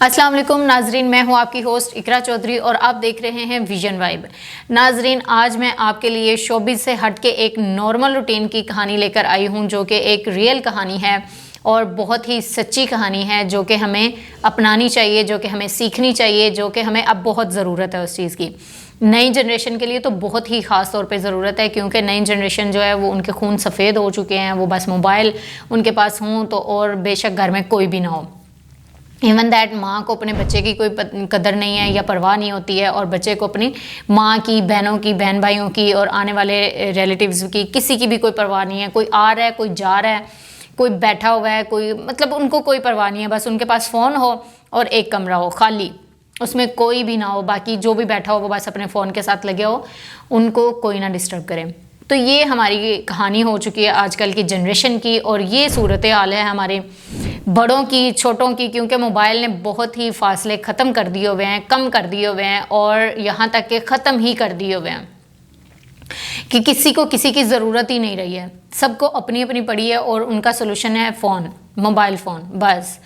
अस्सलाम वालेकुम नाजरीन, मैं हूं आपकी होस्ट इकरा चौधरी और आप देख रहे हैं विजन वाइब। नाजरीन, आज मैं आपके लिए शोबिज़ से हट के एक नॉर्मल रूटीन की कहानी लेकर आई हूं, जो कि एक रियल कहानी है और बहुत ही सच्ची कहानी है, जो कि हमें अपनानी चाहिए, जो कि हमें सीखनी चाहिए, जो कि हमें अब बहुत ज़रूरत है उस चीज़ की। नई जनरेशन के लिए तो बहुत ही ख़ास तौर पे ज़रूरत है, क्योंकि नई जनरेशन जो है वो उनके खून सफ़ेद हो चुके हैं। वो बस मोबाइल उनके पास हों तो और बेशक घर में कोई भी ना हो। इवन दैट माँ को अपने बच्चे की कोई कदर नहीं है या परवाह नहीं होती है, और बच्चे को अपनी माँ की, बहनों की, बहन भाइयों की और आने वाले रिलेटिव्स की, किसी की भी कोई परवाह नहीं है। कोई आ रहा है, कोई जा रहा है, कोई बैठा हुआ है, कोई मतलब उनको कोई परवाह नहीं है। बस उनके पास फ़ोन हो और एक कमरा हो खाली, उसमें कोई भी ना हो, बाकी जो भी बैठा हो वो बस अपने फ़ोन के साथ लगे हो, उनको कोई ना डिस्टर्ब करे। तो ये हमारी कहानी हो चुकी है आजकल की जनरेशन की, और ये सूरत हाल है हमारे बड़ों की, छोटों की, क्योंकि मोबाइल ने बहुत ही फासले ख़त्म कर दिए हुए हैं, कम कर दिए हुए हैं, और यहाँ तक कि ख़त्म ही कर दिए हुए हैं कि किसी को किसी की ज़रूरत ही नहीं रही है। सबको अपनी अपनी पड़ी है और उनका सोल्यूशन है फ़ोन, मोबाइल फ़ोन बस।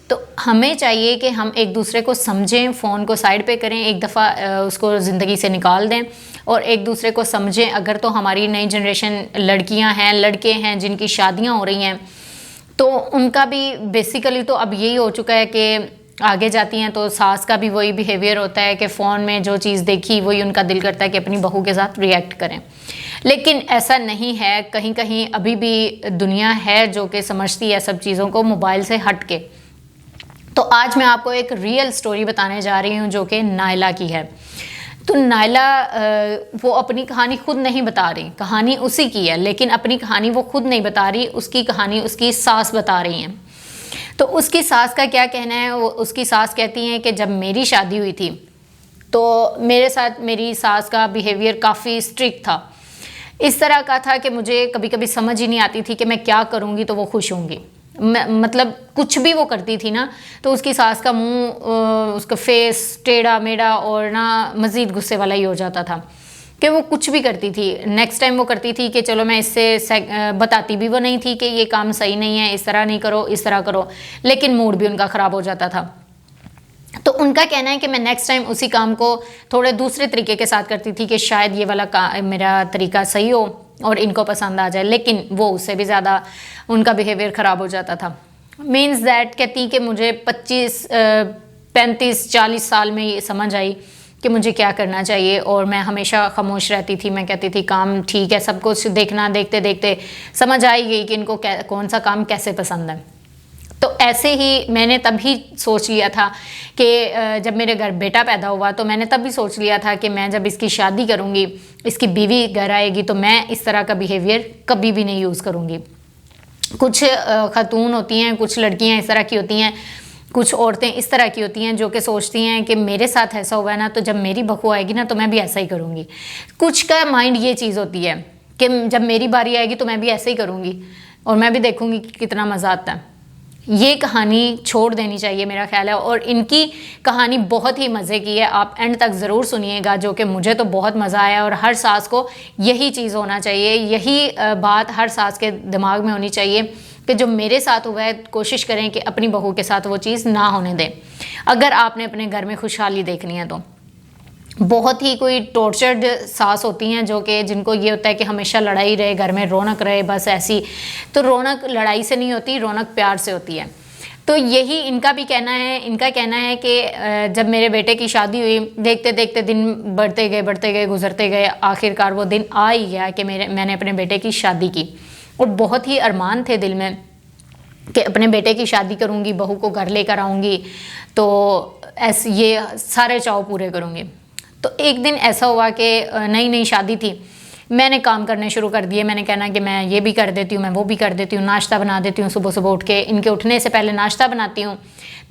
तो हमें चाहिए कि हम एक दूसरे को समझें, फ़ोन को साइड पे करें, एक दफ़ा उसको ज़िंदगी से निकाल दें और एक दूसरे को समझें। अगर तो हमारी नई जनरेशन लड़कियां हैं, लड़के हैं जिनकी शादियां हो रही हैं, तो उनका भी बेसिकली तो अब यही हो चुका है कि आगे जाती हैं तो सास का भी वही बिहेवियर होता है कि फ़ोन में जो चीज़ देखी वही उनका दिल करता है कि अपनी बहू के साथ रिएक्ट करें। लेकिन ऐसा नहीं है, कहीं कहीं अभी भी दुनिया है जो कि समझती है सब चीज़ों को मोबाइल से हट के। तो आज मैं आपको एक रियल स्टोरी बताने जा रही हूँ जो कि नायला की है। तो नायला वो अपनी कहानी खुद नहीं बता रही, कहानी उसी की है, लेकिन अपनी कहानी वो खुद नहीं बता रही, उसकी कहानी उसकी सास बता रही हैं। तो उसकी सास का क्या कहना है, वो उसकी सास कहती हैं कि जब मेरी शादी हुई थी तो मेरे साथ मेरी सास का बिहेवियर काफ़ी स्ट्रिक्ट था। इस तरह का था कि मुझे कभी कभी समझ ही नहीं आती थी कि मैं क्या करूँगी तो वो खुश होंगी। मतलब कुछ भी वो करती थी ना, तो उसकी सास का मुंह, उसका फेस टेढ़ा मेढ़ा और ना मज़ीद गुस्से वाला ही हो जाता था कि वो कुछ भी करती थी। नेक्स्ट टाइम वो करती थी कि चलो मैं इससे बताती भी वो नहीं थी कि ये काम सही नहीं है, इस तरह नहीं करो, इस तरह करो, लेकिन मूड भी उनका ख़राब हो जाता था। तो उनका कहना है कि मैं नेक्स्ट टाइम उसी काम को थोड़े दूसरे तरीके के साथ करती थी कि शायद ये वाला मेरा तरीका सही हो और इनको पसंद आ जाए, लेकिन वो उससे भी ज़्यादा उनका बिहेवियर ख़राब हो जाता था। मीन्स दैट कहती कि मुझे 25, 35, 40 साल में ये समझ आई कि मुझे क्या करना चाहिए, और मैं हमेशा खामोश रहती थी। मैं कहती थी काम ठीक है, सब कुछ देखना, देखते देखते समझ आई गई कि इनको कौन सा काम कैसे पसंद है। तो ऐसे ही मैंने तभी सोच लिया था कि जब मेरे घर बेटा पैदा हुआ तो मैंने तभी सोच लिया था कि मैं जब इसकी शादी करूँगी, इसकी बीवी घर आएगी, तो मैं इस तरह का बिहेवियर कभी भी नहीं यूज़ करूँगी। कुछ खातून होती हैं, कुछ लड़कियां इस तरह की होती हैं, कुछ औरतें इस तरह की होती हैं जो कि सोचती हैं कि मेरे साथ ऐसा हुआ है ना, तो जब मेरी बहू आएगी ना तो मैं भी ऐसा ही करूँगी। कुछ का माइंड ये चीज़ होती है कि जब मेरी बारी आएगी तो मैं भी ऐसे ही करूँगी और मैं भी देखूँगी कि कितना मज़ा आता है। ये कहानी छोड़ देनी चाहिए मेरा ख्याल है, और इनकी कहानी बहुत ही मज़े की है। आप एंड तक ज़रूर सुनिएगा, जो कि मुझे तो बहुत मज़ा आया, और हर सास को यही चीज़ होना चाहिए, यही बात हर सास के दिमाग में होनी चाहिए कि जो मेरे साथ हुआ है कोशिश करें कि अपनी बहू के साथ वो चीज़ ना होने दें, अगर आपने अपने घर में खुशहाली देखनी है तो। बहुत ही कोई टॉर्चर्ड सास होती हैं जो कि जिनको ये होता है कि हमेशा लड़ाई रहे, घर में रौनक रहे, बस ऐसी। तो रौनक लड़ाई से नहीं होती, रौनक प्यार से होती है। तो यही इनका भी कहना है। इनका कहना है कि जब मेरे बेटे की शादी हुई, देखते देखते दिन बढ़ते गए, गुजरते गए, आखिरकार वो दिन आ ही गया कि मैंने अपने बेटे की शादी की, और बहुत ही अरमान थे दिल में कि अपने बेटे की शादी करूँगी, बहू को घर लेकर आऊँगी, तो ऐसे ये सारे चाव पूरे करूँगी। तो एक दिन ऐसा हुआ कि नई नई शादी थी, मैंने काम करने शुरू कर दिए। मैंने कहना कि मैं ये भी कर देती हूँ, मैं वो भी कर देती हूँ, नाश्ता बना देती हूँ, सुबह सुबह उठ के इनके उठने से पहले नाश्ता बनाती हूँ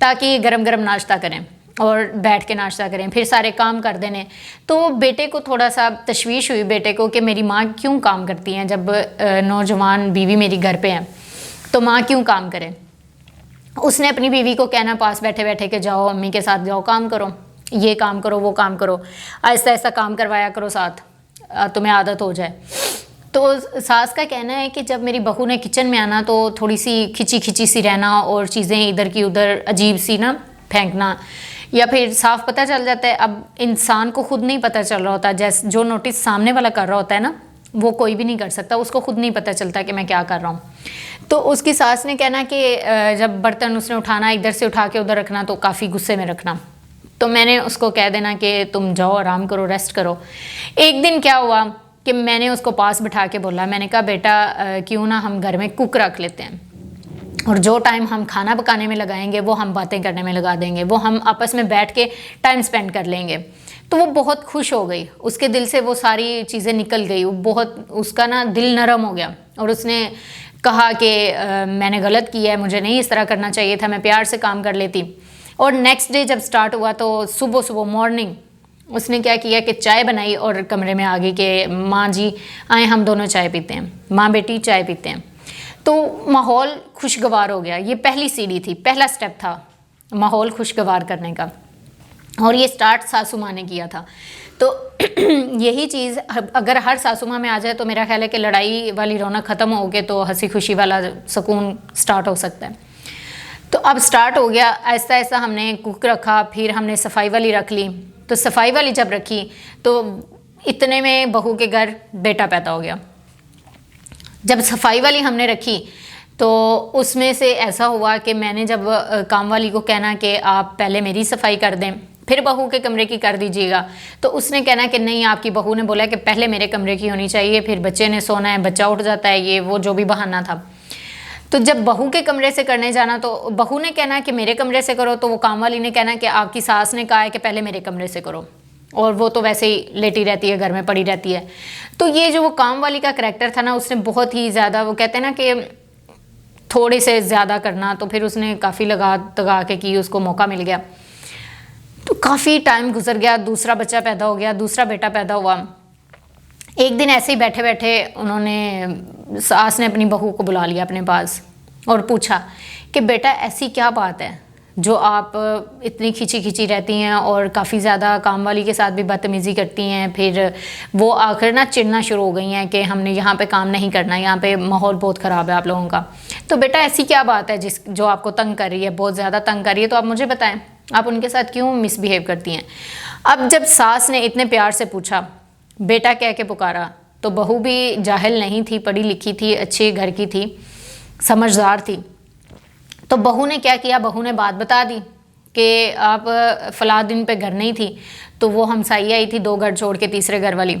ताकि गरम गरम नाश्ता करें और बैठ के नाश्ता करें, फिर सारे काम कर देने। तो बेटे को थोड़ा सा तशवीश हुई, बेटे को, कि मेरी माँ क्यों काम करती हैं, जब नौजवान बीवी मेरी घर पे है तो माँ क्यों काम करे। उसने अपनी बीवी को कहना पास बैठे बैठे कि जाओ अम्मी के साथ जाओ, काम करो, ये काम करो, वो काम करो, ऐसा ऐसा काम करवाया करो साथ, तुम्हें आदत हो जाए। तो सास का कहना है कि जब मेरी बहू ने किचन में आना तो थोड़ी सी खिंची खिंची सी रहना और चीज़ें इधर की उधर अजीब सी ना फेंकना, या फिर साफ पता चल जाता है। अब इंसान को खुद नहीं पता चल रहा होता, जैसे जो नोटिस सामने वाला कर रहा होता है ना, वो कोई भी नहीं कर सकता, उसको खुद नहीं पता चलता कि मैं क्या कर रहा हूँ। तो उसकी सास ने कहना कि जब बर्तन उसने उठाना, इधर से उठा के उधर रखना, तो काफ़ी गुस्से में रखना। तो मैंने उसको कह देना कि तुम जाओ आराम करो, रेस्ट करो। एक दिन क्या हुआ कि मैंने उसको पास बिठा के बोला, मैंने कहा बेटा क्यों ना हम घर में कुक रख लेते हैं, और जो टाइम हम खाना पकाने में लगाएंगे वो हम बातें करने में लगा देंगे, वो हम आपस में बैठ के टाइम स्पेंड कर लेंगे। तो वो बहुत खुश हो गई, उसके दिल से वो सारी चीज़ें निकल गई, वो बहुत, उसका ना दिल नरम हो गया, और उसने कहा कि मैंने गलत किया है, मुझे नहीं इस तरह करना चाहिए था, मैं प्यार से काम कर लेती। और नेक्स्ट डे जब स्टार्ट हुआ तो सुबह सुबह मॉर्निंग उसने क्या किया कि चाय बनाई और कमरे में आ गई कि माँ जी आए हम दोनों चाय पीते हैं, माँ बेटी चाय पीते हैं। तो माहौल खुशगवार हो गया। ये पहली सीढ़ी थी, पहला स्टेप था माहौल खुशगवार करने का, और ये स्टार्ट सासू माँ ने किया था। तो यही चीज़ अगर हर सासू माँ में आ जाए तो मेरा ख्याल है कि लड़ाई वाली रौनक ख़त्म हो गई, तो हंसी खुशी वाला सुकून स्टार्ट हो सकता है। तो अब स्टार्ट हो गया, ऐसा ऐसा हमने कुक रखा, फिर हमने सफाई वाली रख ली। तो सफाई वाली जब रखी तो इतने में बहू के घर बेटा पैदा हो गया। जब सफाई वाली हमने रखी तो उसमें से ऐसा हुआ कि मैंने जब काम वाली को कहना कि आप पहले मेरी सफाई कर दें फिर बहू के कमरे की कर दीजिएगा, तो उसने कहना कि नहीं, आपकी बहू ने बोला कि पहले मेरे कमरे की होनी चाहिए, फिर बच्चे ने सोना है, बच्चा उठ जाता है, ये वो जो भी बहाना था। तो जब बहू के कमरे से करने जाना तो बहू ने कहना कि मेरे कमरे से करो, तो वो काम वाली ने कहना कि आपकी सास ने कहा है कि पहले मेरे कमरे से करो, और वो तो वैसे ही लेटी रहती है, घर में पड़ी रहती है। तो ये जो वो काम वाली का करैक्टर था ना, उसने बहुत ही ज़्यादा, वो कहते हैं ना कि थोड़े से ज़्यादा करना, तो फिर उसने काफ़ी लगा तगा के की, उसको मौका मिल गया। तो काफ़ी टाइम गुजर गया, दूसरा बच्चा पैदा हो गया, दूसरा बेटा पैदा हुआ। एक दिन ऐसे ही बैठे बैठे उन्होंने, सास ने अपनी बहू को बुला लिया अपने पास और पूछा कि बेटा ऐसी क्या बात है जो आप इतनी खिंची खिंची रहती हैं और काफ़ी ज़्यादा काम वाली के साथ भी बदतमीज़ी करती हैं, फिर वो आकर ना चिढ़ना शुरू हो गई हैं कि हमने यहाँ पे काम नहीं करना, यहाँ पे माहौल बहुत ख़राब है आप लोगों का। तो बेटा ऐसी क्या बात है जो आपको तंग कर रही है, बहुत ज़्यादा तंग कर रही है, तो आप मुझे बताएं, आप उनके साथ क्यों मिसबिहेव करती हैं। अब जब सास ने इतने प्यार से पूछा, बेटा कह के पुकारा, तो बहू भी जाहिल नहीं थी, पढ़ी लिखी थी, अच्छे घर की थी, समझदार थी। तो बहू ने क्या किया, बहू ने बात बता दी कि आप फला दिन पे घर नहीं थी, तो वो हमसाई आई थी 2 घर छोड़ के, तीसरे घर वाली,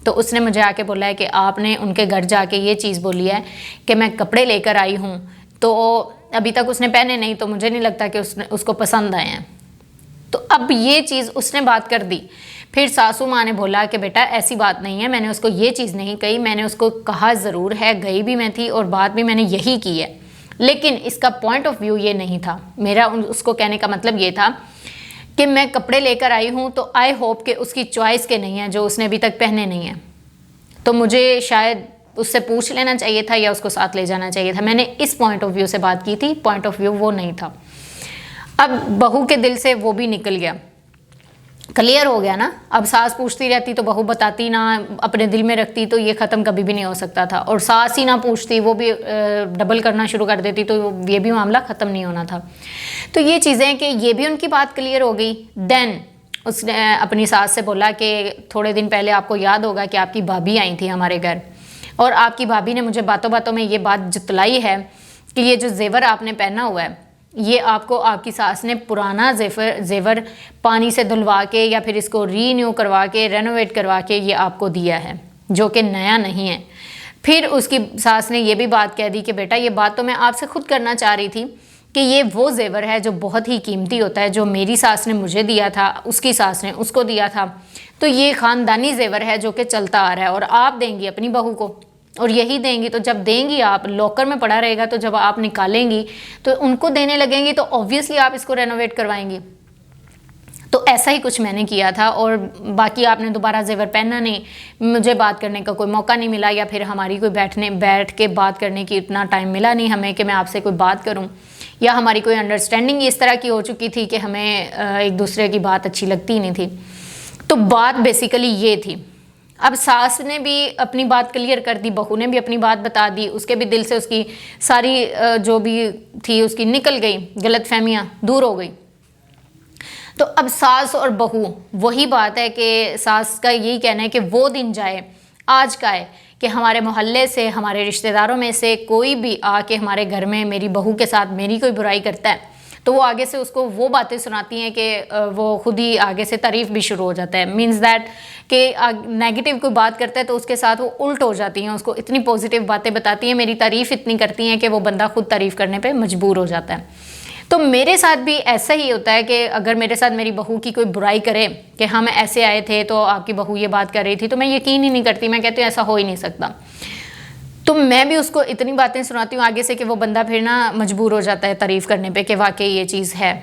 तो उसने मुझे आके बोला है कि आपने उनके घर जाके ये चीज़ बोली है कि मैं कपड़े लेकर आई हूँ, तो अभी तक उसने पहने नहीं, तो मुझे नहीं लगता कि उसको पसंद आए हैं। तो अब ये चीज़ उसने बात कर दी। फिर सासू माँ ने बोला कि बेटा ऐसी बात नहीं है, मैंने उसको ये चीज़ नहीं कही, मैंने उसको कहा ज़रूर है, गई भी मैं थी और बात भी मैंने यही की है, लेकिन इसका पॉइंट ऑफ व्यू ये नहीं था। मेरा उसको कहने का मतलब ये था कि मैं कपड़े लेकर आई हूँ, तो आई होप कि उसकी चॉइस के नहीं है, जो उसने अभी तक पहने नहीं है, तो मुझे शायद उससे पूछ लेना चाहिए था या उसको साथ ले जाना चाहिए था। मैंने इस पॉइंट ऑफ व्यू से बात की थी, पॉइंट ऑफ व्यू वो नहीं था। अब बहू के दिल से वो भी निकल गया, क्लियर हो गया ना। अब सास पूछती रहती तो बहू बताती ना, अपने दिल में रखती, तो ये ख़त्म कभी भी नहीं हो सकता था। और सास ही ना पूछती, वो भी डबल करना शुरू कर देती, तो ये भी मामला ख़त्म नहीं होना था। तो ये चीज़ें कि ये भी उनकी बात क्लियर हो गई। देन उसने अपनी सास से बोला कि थोड़े दिन पहले आपको याद होगा कि आपकी भाभी आई थी हमारे घर, और आपकी भाभी ने मुझे बातों बातों में ये बात जतलाई है कि ये जो जेवर आपने पहना हुआ है, ये आपको आपकी सास ने पुराना जेवर पानी से धुलवा के या फिर इसको रीन्यू करवा के, रेनोवेट करवा के ये आपको दिया है, जो कि नया नहीं है। फिर उसकी सास ने ये भी बात कह दी कि बेटा ये बात तो मैं आपसे खुद करना चाह रही थी कि ये वो जेवर है जो बहुत ही कीमती होता है, जो मेरी सास ने मुझे दिया था, उसकी सास ने उसको दिया था, तो ये ख़ानदानी जेवर है जो कि चलता आ रहा है, और आप देंगी अपनी बहू को, और यही देंगी। तो जब देंगी आप, लॉकर में पड़ा रहेगा, तो जब आप निकालेंगी तो उनको देने लगेंगी, तो ऑब्वियसली आप इसको रेनोवेट करवाएंगी। तो ऐसा ही कुछ मैंने किया था, और बाकी आपने दोबारा जेवर पहनना नहीं, मुझे बात करने का कोई मौका नहीं मिला, या फिर हमारी कोई बैठ के बात करने की इतना टाइम मिला नहीं हमें कि मैं आपसे कोई बात करूं, या हमारी कोई अंडरस्टैंडिंग इस तरह की हो चुकी थी कि हमें एक दूसरे की बात अच्छी लगती ही नहीं थी। तो बात बेसिकली ये थी। अब सास ने भी अपनी बात क्लियर कर दी, बहू ने भी अपनी बात बता दी, उसके भी दिल से उसकी सारी जो भी थी उसकी निकल गई, गलतफहमियां दूर हो गई। तो अब सास और बहू, वही बात है कि सास का यही कहना है कि वो दिन जाए, आज का है कि हमारे मोहल्ले से, हमारे रिश्तेदारों में से कोई भी आके हमारे घर में मेरी बहू के साथ मेरी कोई बुराई करता है तो वो आगे से उसको वो बातें सुनाती हैं कि वो खुद ही आगे से तारीफ भी शुरू हो जाता है। मीन्स दैट कि नेगेटिव कोई बात करता है तो उसके साथ वो उल्ट हो जाती हैं, उसको इतनी पॉजिटिव बातें बताती हैं, मेरी तारीफ इतनी करती हैं कि वो बंदा खुद तारीफ करने पे मजबूर हो जाता है। तो मेरे साथ भी ऐसा ही होता है कि अगर मेरे साथ मेरी बहू की कोई बुराई करे कि हम ऐसे आए थे तो आपकी बहू ये बात कर रही थी, तो मैं यकीन ही नहीं करती, मैं कहती हूँ ऐसा हो ही नहीं सकता। तो मैं भी उसको इतनी बातें सुनाती हूँ आगे से कि वो बंदा फिर ना मजबूर हो जाता है तारीफ़ करने पे कि वाकई ये चीज़ है।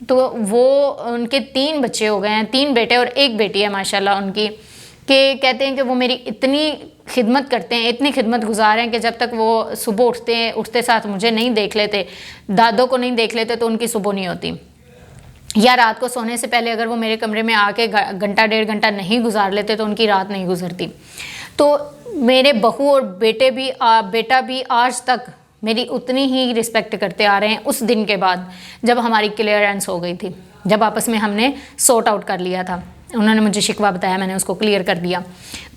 तो वो, उनके 3 बच्चे हो गए हैं, 3 बेटे और 1 बेटी है माशाल्लाह उनकी, कि कहते हैं कि वो मेरी इतनी खिदमत करते हैं, इतनी खिदमत गुजार हैं कि जब तक वो सुबह उठते हैं, उठते साथ मुझे नहीं देख लेते, दादों को नहीं देख लेते तो उनकी सुबह नहीं होती, या रात को सोने से पहले अगर वो मेरे कमरे में आके घंटा 1.5 घंटा नहीं गुजार लेते तो उनकी रात नहीं गुजरती। तो मेरे बहू और बेटा भी आज तक मेरी उतनी ही रिस्पेक्ट करते आ रहे हैं उस दिन के बाद जब हमारी क्लियरेंस हो गई थी, जब आपस में हमने सॉर्ट आउट कर लिया था। उन्होंने मुझे शिकवा बताया, मैंने उसको क्लियर कर दिया।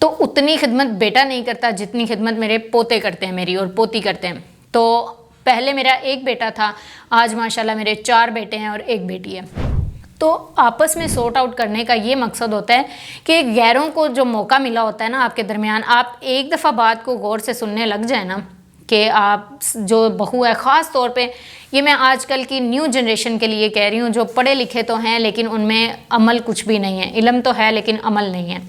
तो उतनी खिदमत बेटा नहीं करता जितनी खिदमत मेरे पोते करते हैं, मेरी और पोती करते हैं। तो पहले मेरा 1 बेटा था, आज माशाल्लाह मेरे 4 बेटे हैं और 1 बेटी है। तो आपस में सॉर्ट आउट करने का ये मकसद होता है कि गैरों को जो मौका मिला होता है ना आपके दरमियान, आप एक दफ़ा बात को गौर से सुनने लग जाए ना कि आप जो बहू है, ख़ास तौर पे ये मैं आजकल की न्यू जनरेशन के लिए कह रही हूँ, जो पढ़े लिखे तो हैं लेकिन उनमें अमल कुछ भी नहीं है, इल्म तो है लेकिन अमल नहीं है,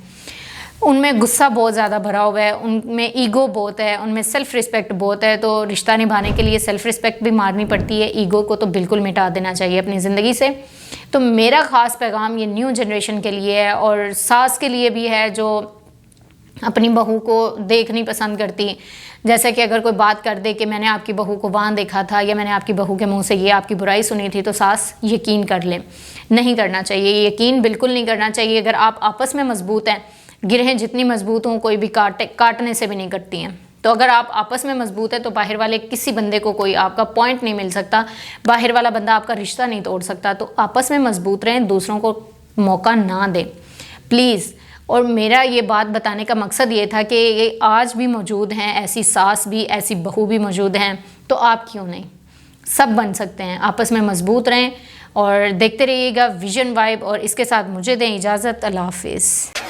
उनमें गुस्सा बहुत ज़्यादा भरा हुआ है, उनमें ईगो बहुत है, उनमें सेल्फ़ रिस्पेक्ट बहुत है। तो रिश्ता निभाने के लिए सेल्फ़ रिस्पेक्ट भी मारनी पड़ती है, ईगो को तो बिल्कुल मिटा देना चाहिए अपनी ज़िंदगी से। तो मेरा ख़ास पैगाम ये न्यू जनरेशन के लिए है और सास के लिए भी है जो अपनी बहू को देख नहीं पसंद करती। जैसे कि अगर कोई बात कर दे कि मैंने आपकी बहू को वहाँ देखा था या मैंने आपकी बहू के मुंह से ये आपकी बुराई सुनी थी, तो सास यकीन कर ले, नहीं करना चाहिए, यकीन बिल्कुल नहीं करना चाहिए। अगर आप आपस में मजबूत हैं, गिरहें जितनी मजबूत हों कोई भी काटने से भी नहीं कटती हैं। तो अगर आप आपस में मजबूत है तो बाहर वाले किसी बंदे को कोई आपका पॉइंट नहीं मिल सकता, बाहर वाला बंदा आपका रिश्ता नहीं तोड़ सकता। तो आपस में मजबूत रहें, दूसरों को मौका ना दें प्लीज़। और मेरा ये बात बताने का मकसद ये था कि ये आज भी मौजूद हैं, ऐसी सास भी, ऐसी बहू भी मौजूद हैं, तो आप क्यों नहीं, सब बन सकते हैं। आपस में मजबूत रहें और देखते रहिएगा विजन वाइब। और इसके साथ मुझे दें इजाज़त, अल्लाह हाफिज़।